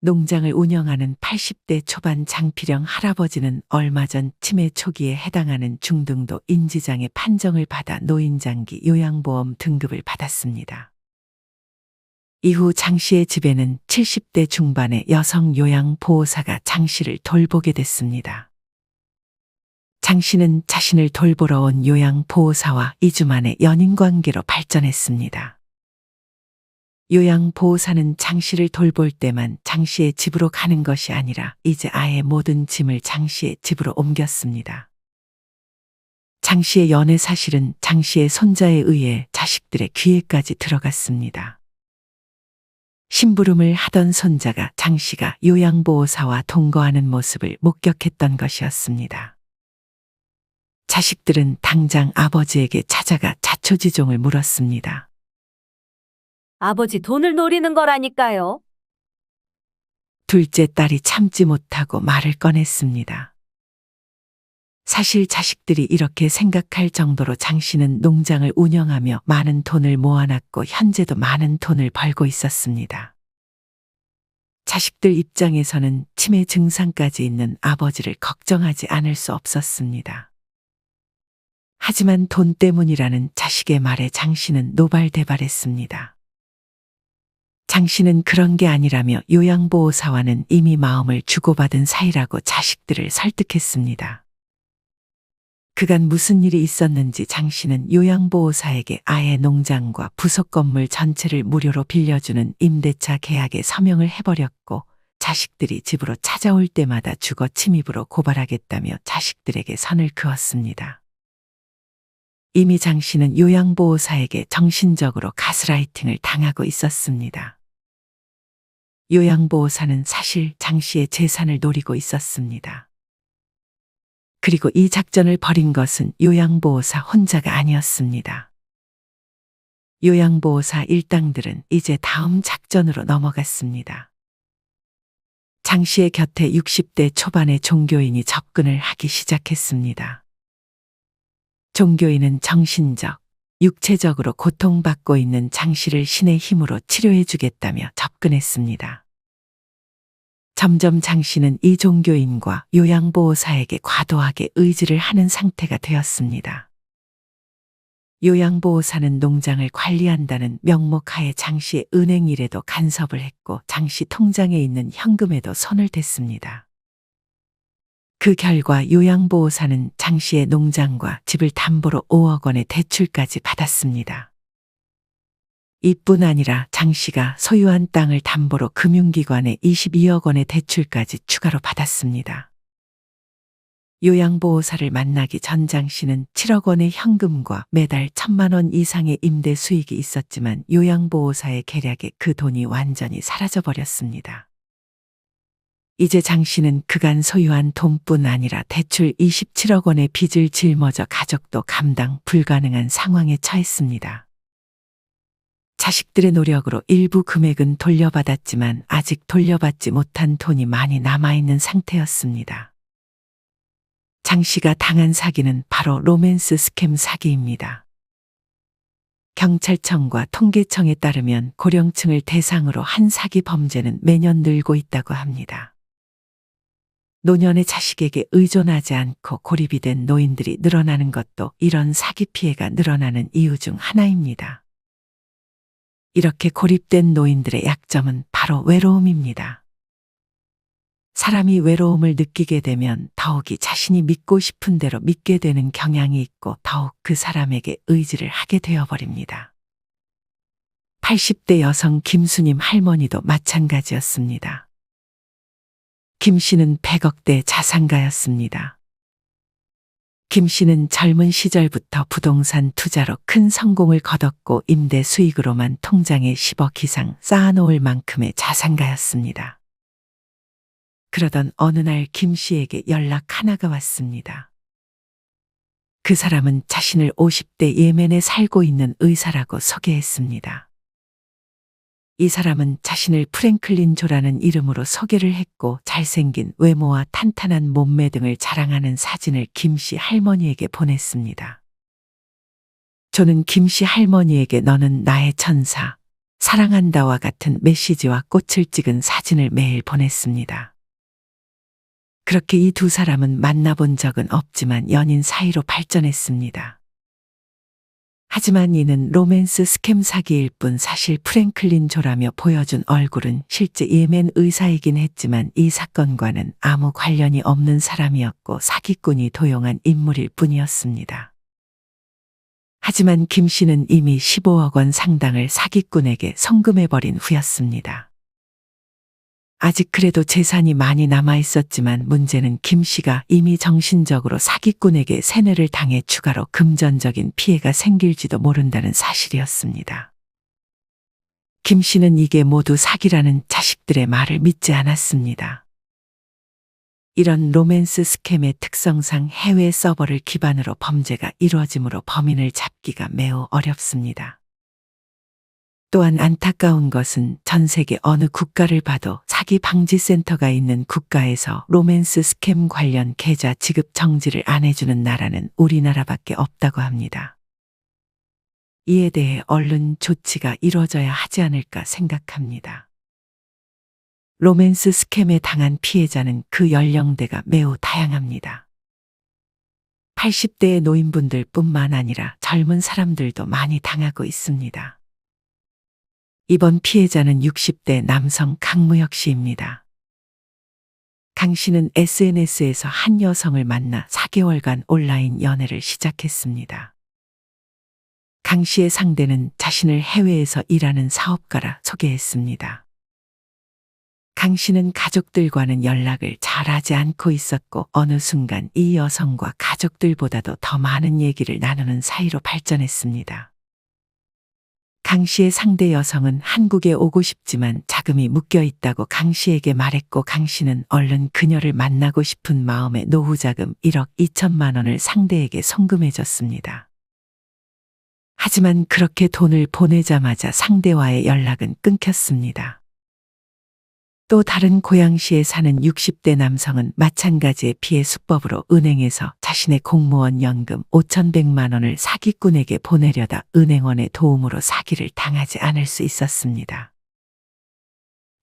농장을 운영하는 80대 초반 장필영 할아버지는 얼마 전 치매 초기에 해당하는 중등도 인지장애 판정을 받아 노인장기 요양보험 등급을 받았습니다. 이후 장 씨의 집에는 70대 중반의 여성 요양보호사가 장 씨를 돌보게 됐습니다. 장 씨는 자신을 돌보러 온 요양보호사와 2주 만에 연인관계로 발전했습니다. 요양보호사는 장 씨를 돌볼 때만 장 씨의 집으로 가는 것이 아니라 이제 아예 모든 짐을 장 씨의 집으로 옮겼습니다. 장 씨의 연애 사실은 장 씨의 손자에 의해 자식들의 귀에까지 들어갔습니다. 심부름을 하던 손자가 장 씨가 요양보호사와 동거하는 모습을 목격했던 것이었습니다. 자식들은 당장 아버지에게 찾아가 자초지종을 물었습니다. 아버지 돈을 노리는 거라니까요. 둘째 딸이 참지 못하고 말을 꺼냈습니다. 사실 자식들이 이렇게 생각할 정도로 장 씨는 농장을 운영하며 많은 돈을 모아놨고 현재도 많은 돈을 벌고 있었습니다. 자식들 입장에서는 치매 증상까지 있는 아버지를 걱정하지 않을 수 없었습니다. 하지만 돈 때문이라는 자식의 말에 장 씨는 노발대발했습니다. 장 씨는 그런 게 아니라며 요양보호사와는 이미 마음을 주고받은 사이라고 자식들을 설득했습니다. 그간 무슨 일이 있었는지 장 씨는 요양보호사에게 아예 농장과 부속 건물 전체를 무료로 빌려주는 임대차 계약에 서명을 해버렸고 자식들이 집으로 찾아올 때마다 주거 침입으로 고발하겠다며 자식들에게 선을 그었습니다. 이미 장 씨는 요양보호사에게 정신적으로 가스라이팅을 당하고 있었습니다. 요양보호사는 사실 장 씨의 재산을 노리고 있었습니다. 그리고 이 작전을 벌인 것은 요양보호사 혼자가 아니었습니다. 요양보호사 일당들은 이제 다음 작전으로 넘어갔습니다. 장 씨의 곁에 60대 초반의 종교인이 접근을 하기 시작했습니다. 종교인은 정신적, 육체적으로 고통받고 있는 장 씨를 신의 힘으로 치료해 주겠다며 접근했습니다. 점점 장 씨는 이 종교인과 요양보호사에게 과도하게 의지를 하는 상태가 되었습니다. 요양보호사는 농장을 관리한다는 명목하에 장 씨의 은행 일에도 간섭을 했고 장 씨 통장에 있는 현금에도 손을 댔습니다. 그 결과 요양보호사는 장 씨의 농장과 집을 담보로 5억 원의 대출까지 받았습니다. 이뿐 아니라 장 씨가 소유한 땅을 담보로 금융기관에 22억 원의 대출까지 추가로 받았습니다. 요양보호사를 만나기 전 장 씨는 7억 원의 현금과 매달 1,000만 원 이상의 임대 수익이 있었지만 요양보호사의 계략에 그 돈이 완전히 사라져버렸습니다. 이제 장 씨는 그간 소유한 돈뿐 아니라 대출 27억 원의 빚을 짊어져 가족도 감당 불가능한 상황에 처했습니다. 자식들의 노력으로 일부 금액은 돌려받았지만 아직 돌려받지 못한 돈이 많이 남아있는 상태였습니다. 장 씨가 당한 사기는 바로 로맨스 스캠 사기입니다. 경찰청과 통계청에 따르면 고령층을 대상으로 한 사기 범죄는 매년 늘고 있다고 합니다. 노년의 자식에게 의존하지 않고 고립이 된 노인들이 늘어나는 것도 이런 사기 피해가 늘어나는 이유 중 하나입니다. 이렇게 고립된 노인들의 약점은 바로 외로움입니다. 사람이 외로움을 느끼게 되면 더욱이 자신이 믿고 싶은 대로 믿게 되는 경향이 있고 더욱 그 사람에게 의지를 하게 되어버립니다. 80대 여성 김수님 할머니도 마찬가지였습니다. 김 씨는 100억대 자산가였습니다. 김 씨는 젊은 시절부터 부동산 투자로 큰 성공을 거뒀고 임대 수익으로만 통장에 10억 이상 쌓아놓을 만큼의 자산가였습니다. 그러던 어느 날 김 씨에게 연락 하나가 왔습니다. 그 사람은 자신을 50대 예멘에 살고 있는 의사라고 소개했습니다. 이 사람은 자신을 프랭클린 조라는 이름으로 소개를 했고 잘생긴 외모와 탄탄한 몸매 등을 자랑하는 사진을 김 씨 할머니에게 보냈습니다. 조는 김 씨 할머니에게 너는 나의 천사, 사랑한다와 같은 메시지와 꽃을 찍은 사진을 매일 보냈습니다. 그렇게 이 두 사람은 만나본 적은 없지만 연인 사이로 발전했습니다. 하지만 이는 로맨스 스캠 사기일 뿐 사실 프랭클린 조라며 보여준 얼굴은 실제 예멘 의사이긴 했지만 이 사건과는 아무 관련이 없는 사람이었고 사기꾼이 도용한 인물일 뿐이었습니다. 하지만 김 씨는 이미 15억 원 상당을 사기꾼에게 송금해버린 후였습니다. 아직 그래도 재산이 많이 남아 있었지만 문제는 김 씨가 이미 정신적으로 사기꾼에게 세뇌를 당해 추가로 금전적인 피해가 생길지도 모른다는 사실이었습니다. 김 씨는 이게 모두 사기라는 자식들의 말을 믿지 않았습니다. 이런 로맨스 스캠의 특성상 해외 서버를 기반으로 범죄가 이루어지므로 범인을 잡기가 매우 어렵습니다. 또한 안타까운 것은 전 세계 어느 국가를 봐도 사기 방지 센터가 있는 국가에서 로맨스 스캠 관련 계좌 지급 정지를 안 해주는 나라는 우리나라밖에 없다고 합니다. 이에 대해 얼른 조치가 이루어져야 하지 않을까 생각합니다. 로맨스 스캠에 당한 피해자는 그 연령대가 매우 다양합니다. 80대의 노인분들 뿐만 아니라 젊은 사람들도 많이 당하고 있습니다. 이번 피해자는 60대 남성 강무혁 씨입니다. 강 씨는 SNS에서 한 여성을 만나 4개월간 온라인 연애를 시작했습니다. 강 씨의 상대는 자신을 해외에서 일하는 사업가라 소개했습니다. 강 씨는 가족들과는 연락을 잘하지 않고 있었고 어느 순간 이 여성과 가족들보다도 더 많은 얘기를 나누는 사이로 발전했습니다. 강 씨의 상대 여성은 한국에 오고 싶지만 자금이 묶여 있다고 강 씨에게 말했고 강 씨는 얼른 그녀를 만나고 싶은 마음에 노후자금 1억 2천만 원을 상대에게 송금해줬습니다. 하지만 그렇게 돈을 보내자마자 상대와의 연락은 끊겼습니다. 또 다른 고양시에 사는 60대 남성은 마찬가지의 피해 수법으로 은행에서 자신의 공무원 연금 5,100만 원을 사기꾼에게 보내려다 은행원의 도움으로 사기를 당하지 않을 수 있었습니다.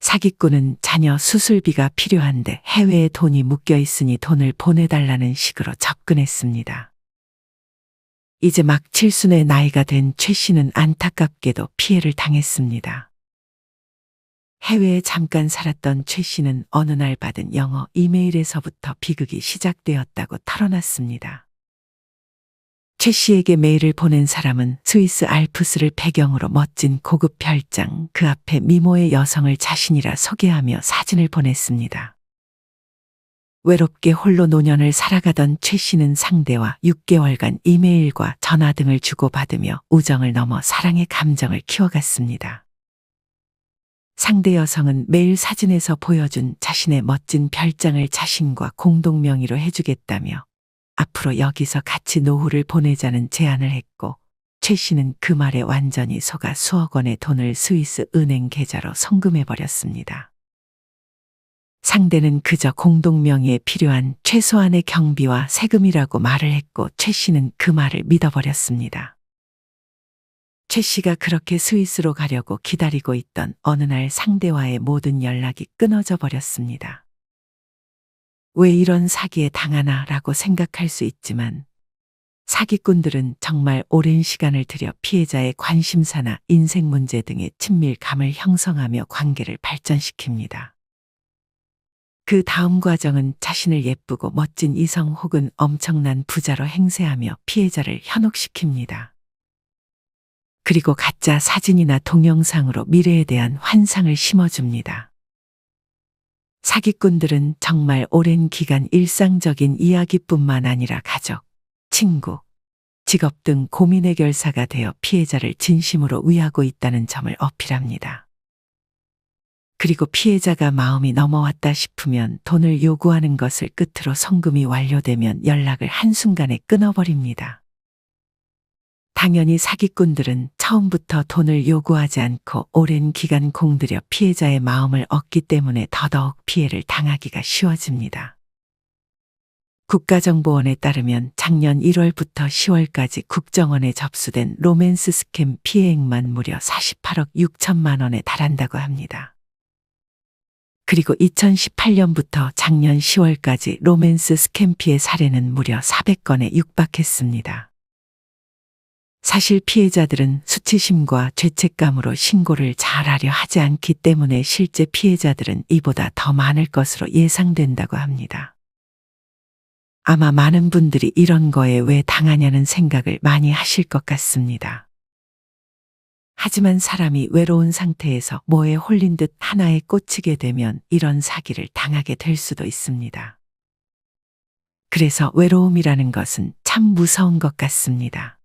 사기꾼은 자녀 수술비가 필요한데 해외에 돈이 묶여 있으니 돈을 보내달라는 식으로 접근했습니다. 이제 막 칠순의 나이가 된 최 씨는 안타깝게도 피해를 당했습니다. 해외에 잠깐 살았던 최 씨는 어느 날 받은 영어 이메일에서부터 비극이 시작되었다고 털어놨습니다. 최 씨에게 메일을 보낸 사람은 스위스 알프스를 배경으로 멋진 고급 별장, 그 앞에 미모의 여성을 자신이라 소개하며 사진을 보냈습니다. 외롭게 홀로 노년을 살아가던 최 씨는 상대와 6개월간 이메일과 전화 등을 주고받으며 우정을 넘어 사랑의 감정을 키워갔습니다. 상대 여성은 메일 사진에서 보여준 자신의 멋진 별장을 자신과 공동 명의로 해주겠다며 앞으로 여기서 같이 노후를 보내자는 제안을 했고 최 씨는 그 말에 완전히 속아 수억 원의 돈을 스위스 은행 계좌로 송금해버렸습니다. 상대는 그저 공동 명의에 필요한 최소한의 경비와 세금이라고 말을 했고 최 씨는 그 말을 믿어버렸습니다. 최 씨가 그렇게 스위스로 가려고 기다리고 있던 어느 날 상대와의 모든 연락이 끊어져 버렸습니다. 왜 이런 사기에 당하나라고 생각할 수 있지만 사기꾼들은 정말 오랜 시간을 들여 피해자의 관심사나 인생 문제 등의 친밀감을 형성하며 관계를 발전시킵니다. 그 다음 과정은 자신을 예쁘고 멋진 이성 혹은 엄청난 부자로 행세하며 피해자를 현혹시킵니다. 그리고 가짜 사진이나 동영상으로 미래에 대한 환상을 심어줍니다. 사기꾼들은 정말 오랜 기간 일상적인 이야기뿐만 아니라 가족, 친구, 직업 등 고민 해결사가 되어 피해자를 진심으로 위하고 있다는 점을 어필합니다. 그리고 피해자가 마음이 넘어왔다 싶으면 돈을 요구하는 것을 끝으로 송금이 완료되면 연락을 한순간에 끊어버립니다. 당연히 사기꾼들은 처음부터 돈을 요구하지 않고 오랜 기간 공들여 피해자의 마음을 얻기 때문에 더더욱 피해를 당하기가 쉬워집니다. 국가정보원에 따르면 작년 1월부터 10월까지 국정원에 접수된 로맨스 스캠 피해액만 무려 48억 6천만 원에 달한다고 합니다. 그리고 2018년부터 작년 10월까지 로맨스 스캠 피해 사례는 무려 400건에 육박했습니다. 사실 피해자들은 수치심과 죄책감으로 신고를 잘하려 하지 않기 때문에 실제 피해자들은 이보다 더 많을 것으로 예상된다고 합니다. 아마 많은 분들이 이런 거에 왜 당하냐는 생각을 많이 하실 것 같습니다. 하지만 사람이 외로운 상태에서 뭐에 홀린 듯 하나에 꽂히게 되면 이런 사기를 당하게 될 수도 있습니다. 그래서 외로움이라는 것은 참 무서운 것 같습니다.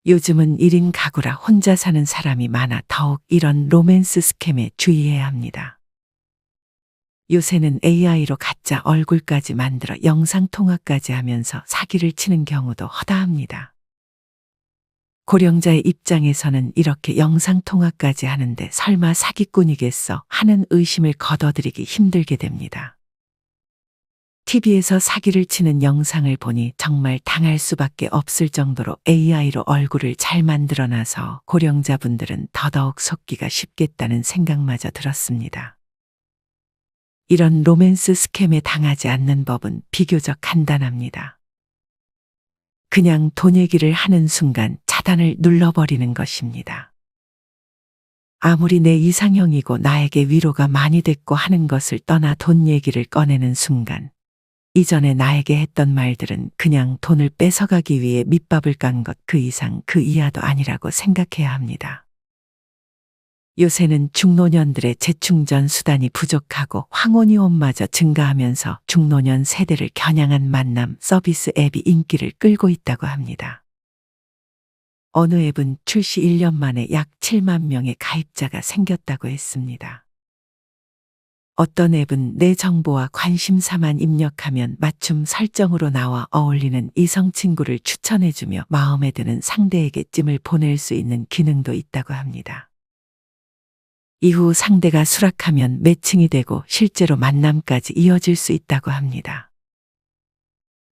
요즘은 1인 가구라 혼자 사는 사람이 많아 더욱 이런 로맨스 스캠에 주의해야 합니다. 요새는 AI로 가짜 얼굴까지 만들어 영상통화까지 하면서 사기를 치는 경우도 허다합니다. 고령자의 입장에서는 이렇게 영상통화까지 하는데 설마 사기꾼이겠어 하는 의심을 거둬들이기 힘들게 됩니다. TV에서 사기를 치는 영상을 보니 정말 당할 수밖에 없을 정도로 AI로 얼굴을 잘 만들어놔서 고령자분들은 더더욱 속기가 쉽겠다는 생각마저 들었습니다. 이런 로맨스 스캠에 당하지 않는 법은 비교적 간단합니다. 그냥 돈 얘기를 하는 순간 차단을 눌러버리는 것입니다. 아무리 내 이상형이고 나에게 위로가 많이 됐고 하는 것을 떠나 돈 얘기를 꺼내는 순간 이전에 나에게 했던 말들은 그냥 돈을 뺏어가기 위해 밑밥을 깐 것 그 이상 그 이하도 아니라고 생각해야 합니다. 요새는 중노년들의 재충전 수단이 부족하고 황혼이혼마저 증가하면서 중노년 세대를 겨냥한 만남 서비스 앱이 인기를 끌고 있다고 합니다. 어느 앱은 출시 1년 만에 약 7만 명의 가입자가 생겼다고 했습니다. 어떤 앱은 내 정보와 관심사만 입력하면 맞춤 설정으로 나와 어울리는 이성 친구를 추천해주며 마음에 드는 상대에게 찜을 보낼 수 있는 기능도 있다고 합니다. 이후 상대가 수락하면 매칭이 되고 실제로 만남까지 이어질 수 있다고 합니다.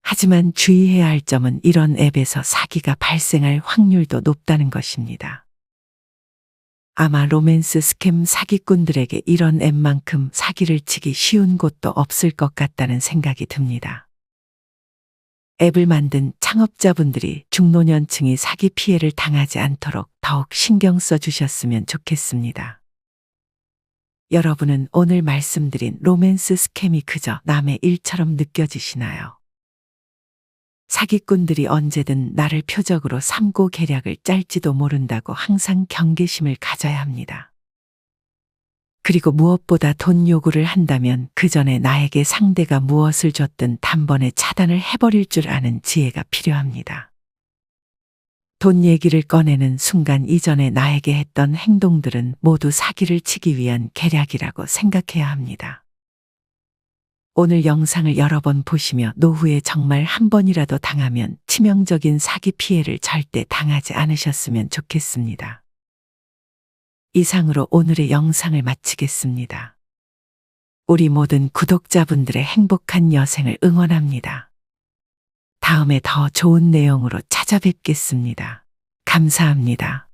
하지만 주의해야 할 점은 이런 앱에서 사기가 발생할 확률도 높다는 것입니다. 아마 로맨스 스캠 사기꾼들에게 이런 앱만큼 사기를 치기 쉬운 곳도 없을 것 같다는 생각이 듭니다. 앱을 만든 창업자분들이 중노년층이 사기 피해를 당하지 않도록 더욱 신경 써 주셨으면 좋겠습니다. 여러분은 오늘 말씀드린 로맨스 스캠이 그저 남의 일처럼 느껴지시나요? 사기꾼들이 언제든 나를 표적으로 삼고 계략을 짤지도 모른다고 항상 경계심을 가져야 합니다. 그리고 무엇보다 돈 요구를 한다면 그 전에 나에게 상대가 무엇을 줬든 단번에 차단을 해버릴 줄 아는 지혜가 필요합니다. 돈 얘기를 꺼내는 순간 이전에 나에게 했던 행동들은 모두 사기를 치기 위한 계략이라고 생각해야 합니다. 오늘 영상을 여러 번 보시며 노후에 정말 한 번이라도 당하면 치명적인 사기 피해를 절대 당하지 않으셨으면 좋겠습니다. 이상으로 오늘의 영상을 마치겠습니다. 우리 모든 구독자분들의 행복한 여생을 응원합니다. 다음에 더 좋은 내용으로 찾아뵙겠습니다. 감사합니다.